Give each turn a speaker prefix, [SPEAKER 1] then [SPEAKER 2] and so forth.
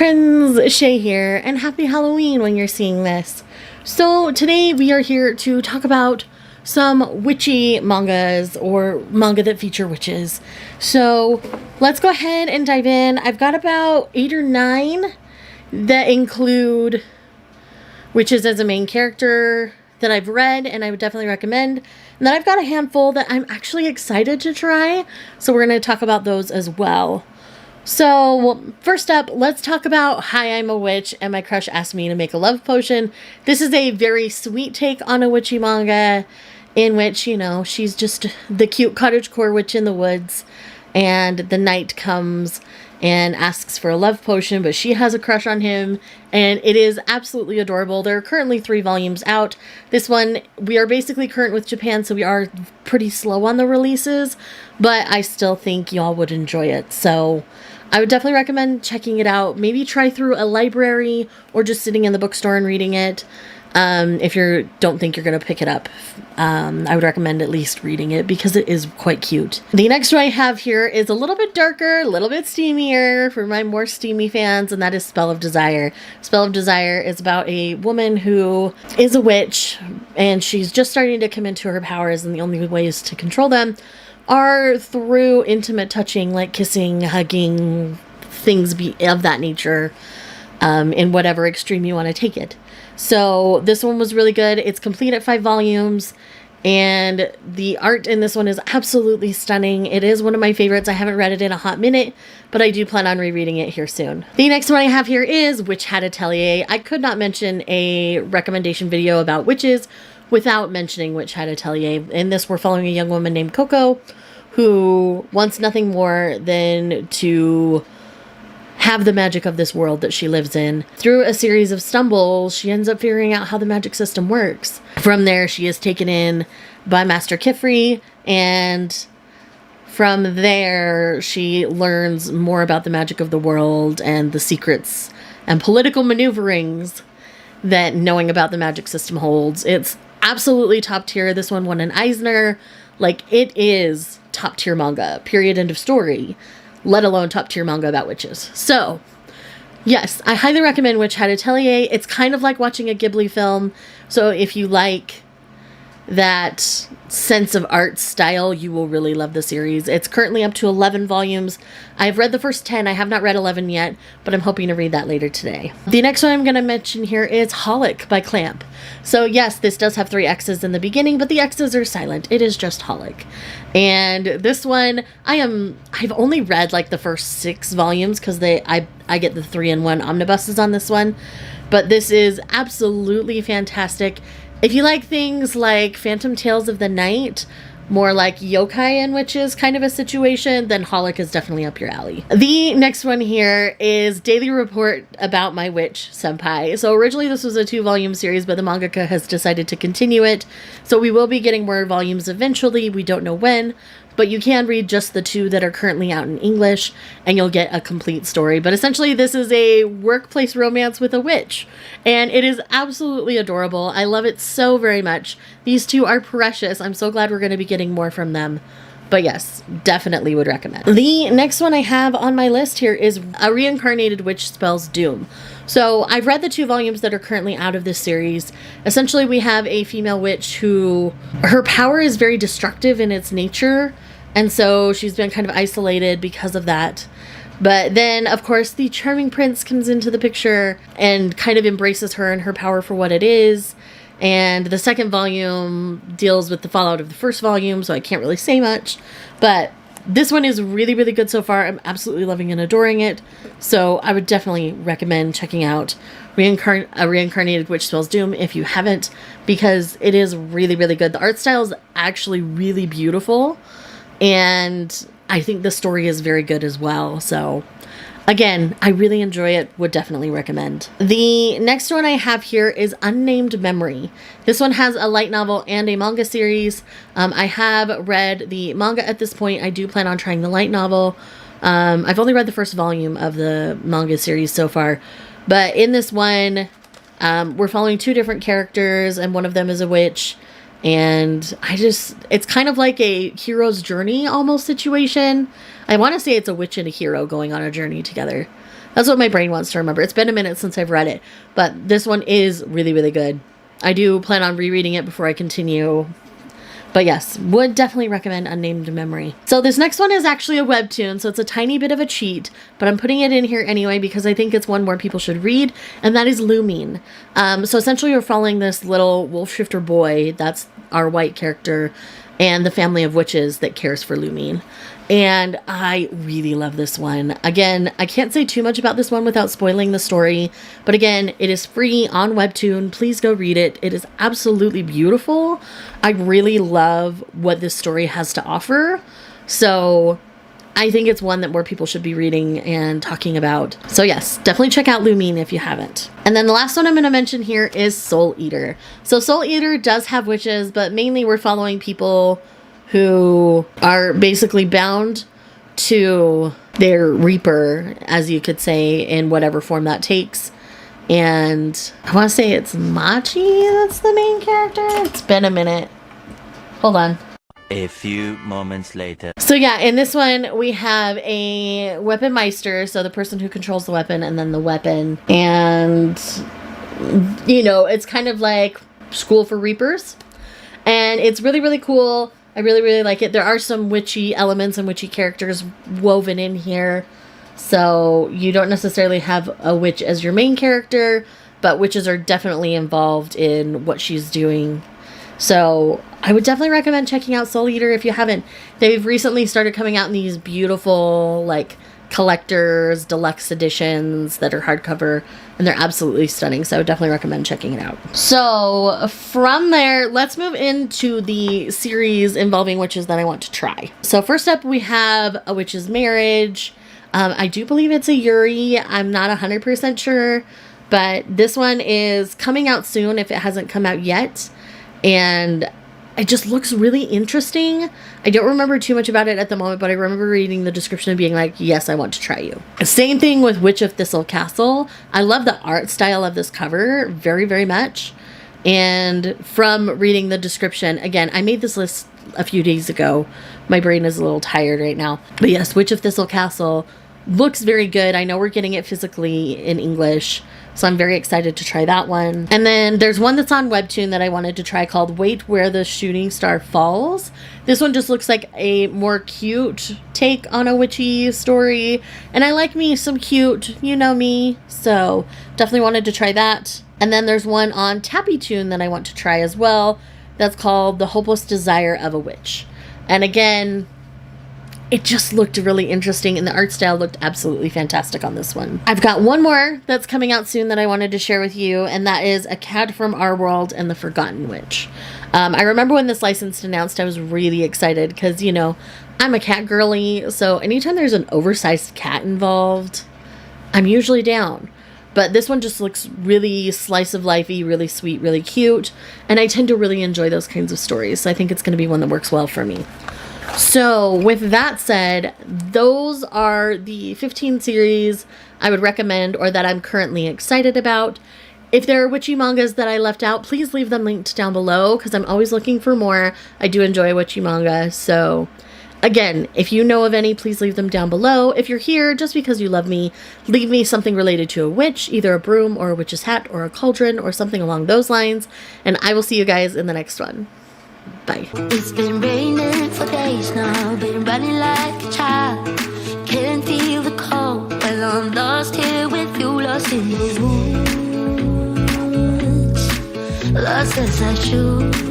[SPEAKER 1] friends, Shay here, and happy Halloween when you're seeing this. So today we are here to talk about some witchy mangas, or manga that feature witches. So let's go ahead and dive in. I've got about 8 or 9 that include witches as a main character that I've read and I would definitely recommend. And then I've got a handful that I'm actually excited to try, so we're going to talk about those as well. So, first up, let's talk about Hi, I'm a Witch, and my crush asked me to make a love potion. This is a very sweet take on a witchy manga in which, you know, she's just the cute cottagecore witch in the woods, and the knight comes and asks for a love potion, but she has a crush on him, and it is absolutely adorable. There are currently 3 volumes out. This one, we are basically current with Japan, so we are pretty slow on the releases, but I still think y'all would enjoy it. So I would definitely recommend checking it out. Maybe try through a library or just sitting in the bookstore and reading it. If you don't think you're going to pick it up, I would recommend at least reading it because it is quite cute. The next one I have here is a little bit darker, a little bit steamier for my more steamy fans, and that is Spell of Desire. Spell of Desire is about a woman who is a witch, and she's just starting to come into her powers, and the only ways to control them are through intimate touching, like kissing, hugging, things of that nature, in whatever extreme you want to take it. So this one was really good. It's complete at 5 volumes, and the art in this one is absolutely stunning. It is one of my favorites. I haven't read it in a hot minute, but I do plan on rereading it here soon. The next one I have here is Witch Hat Atelier. I could not mention a recommendation video about witches without mentioning Witch Hat Atelier. In this, we're following a young woman named Coco who wants nothing more than to have the magic of this world that she lives in. Through a series of stumbles, she ends up figuring out how the magic system works. From there, she is taken in by Master Kifri, and from there, she learns more about the magic of the world and the secrets and political maneuverings that knowing about the magic system holds. It's absolutely top tier. This one won an Eisner. Like, it is top tier manga, period, end of story. Let alone top tier manga about witches. So, yes, I highly recommend Witch Hat Atelier. It's kind of like watching a Ghibli film. So if you like that sense of art style, you will really love the series. It's currently up to 11 volumes. I've read the first 10. I have not read 11 yet, but I'm hoping to read that later today. The next one I'm going to mention here is Holic by Clamp. So yes, this does have 3 X's in the beginning, but the X's are silent. It is just Holic. And this one, I've only read like the first 6 volumes because I get the 3-in-1 omnibuses on this one. But this is absolutely fantastic. If you like things like Phantom Tales of the Night, more like yokai and witches kind of a situation, then Holic is definitely up your alley. The next one here is Daily Report About My Witch Senpai. So originally this was a 2-volume series, but the mangaka has decided to continue it. So we will be getting more volumes eventually. We don't know when, but you can read just the 2 that are currently out in English, and you'll get a complete story. But essentially, this is a workplace romance with a witch, and it is absolutely adorable. I love it so very much. These 2 are precious. I'm so glad we're going to be getting more from them. But yes, definitely would recommend. The next one I have on my list here is A Reincarnated Witch Spells Doom. So I've read the 2 volumes that are currently out of this series. Essentially, we have a female witch who, her power is very destructive in its nature, and so she's been kind of isolated because of that. But then, of course, the charming prince comes into the picture and kind of embraces her and her power for what it is. And the second volume deals with the fallout of the first volume, so I can't really say much. But this one is really, really good so far. I'm absolutely loving and adoring it. So I would definitely recommend checking out A Reincarnated Witch Spells Doom if you haven't, because it is really, really good. The art style is actually really beautiful, and I think the story is very good as well. So again, I really enjoy it, would definitely recommend. The next one I have here is Unnamed Memory. This one has a light novel and a manga series. I have read the manga at this point. I do plan on trying the light novel. I've only read the first volume of the manga series so far, but in this one, we're following 2 different characters, and one of them is a witch. And it's kind of like a hero's journey almost situation. I want to say it's a witch and a hero going on a journey together. That's what my brain wants to remember. It's been a minute since I've read it, but this one is really, really good. I do plan on rereading it before I continue. But yes, would definitely recommend Unnamed Memory. So this next one is actually a webtoon, so it's a tiny bit of a cheat, but I'm putting it in here anyway because I think it's one more people should read, and that is Lumine. So essentially you're following this little wolf shifter boy, that's our white character, and the family of witches that cares for Lumine. And I really love this one. Again, I can't say too much about this one without spoiling the story. But again, it is free on Webtoon. Please go read it. It is absolutely beautiful. I really love what this story has to offer. So I think it's one that more people should be reading and talking about. So yes, definitely check out Lumine if you haven't. And then the last one I'm going to mention here is Soul Eater. So Soul Eater does have witches, but mainly we're following people who are basically bound to their reaper, as you could say, in whatever form that takes. And I want to say it's Machi that's the main character. It's been a minute. Hold on.
[SPEAKER 2] A few moments later.
[SPEAKER 1] So yeah, in this one we have a weapon meister, so the person who controls the weapon, and then the weapon. And, you know, it's kind of like school for reapers. And it's really, really cool. I really, really like it. There are some witchy elements and witchy characters woven in here. So you don't necessarily have a witch as your main character, but witches are definitely involved in what she's doing. So I would definitely recommend checking out Soul Eater if you haven't. They've recently started coming out in these beautiful, like, collectors, deluxe editions that are hardcover, and they're absolutely stunning. So I would definitely recommend checking it out. So from there, let's move into the series involving witches that I want to try. So first up, we have A Witch's Marriage. I do believe it's a Yuri. I'm not 100% sure, but this one is coming out soon if it hasn't come out yet. And it just looks really interesting. I don't remember too much about it at the moment, but I remember reading the description and being like, yes, I want to try you. Same thing with Witch of Thistle Castle. I love the art style of this cover very, very much. And from reading the description, again, I made this list a few days ago. My brain is a little tired right now. But yes, Witch of Thistle Castle looks very good. I know we're getting it physically in English, so I'm very excited to try that one. And then there's one that's on Webtoon that I wanted to try called Wait Where the Shooting Star Falls. This one just looks like a more cute take on a witchy story. And I like me some cute, you know me, so definitely wanted to try that. And then there's one on Tappytoon that I want to try as well. That's called The Hopeless Desire of a Witch. And again, it just looked really interesting, and the art style looked absolutely fantastic on this one. I've got one more that's coming out soon that I wanted to share with you, and that is A Cat from Our World and the Forgotten Witch. I remember when this license announced, I was really excited because, you know, I'm a cat girly, so anytime there's an oversized cat involved, I'm usually down. But this one just looks really slice of lifey, really sweet, really cute, and I tend to really enjoy those kinds of stories, so I think it's going to be one that works well for me. So with that said, those are the 15 series I would recommend or that I'm currently excited about. If there are witchy mangas that I left out, please leave them linked down below because I'm always looking for more. I do enjoy witchy manga. So again, if you know of any, please leave them down below. If you're here just because you love me, leave me something related to a witch, either a broom or a witch's hat or a cauldron or something along those lines. And I will see you guys in the next one. Bye.
[SPEAKER 3] It's been raining for days now, been running like a child. Can't feel the cold, well I'm lost here with you, lost in these woods. Lost as I should.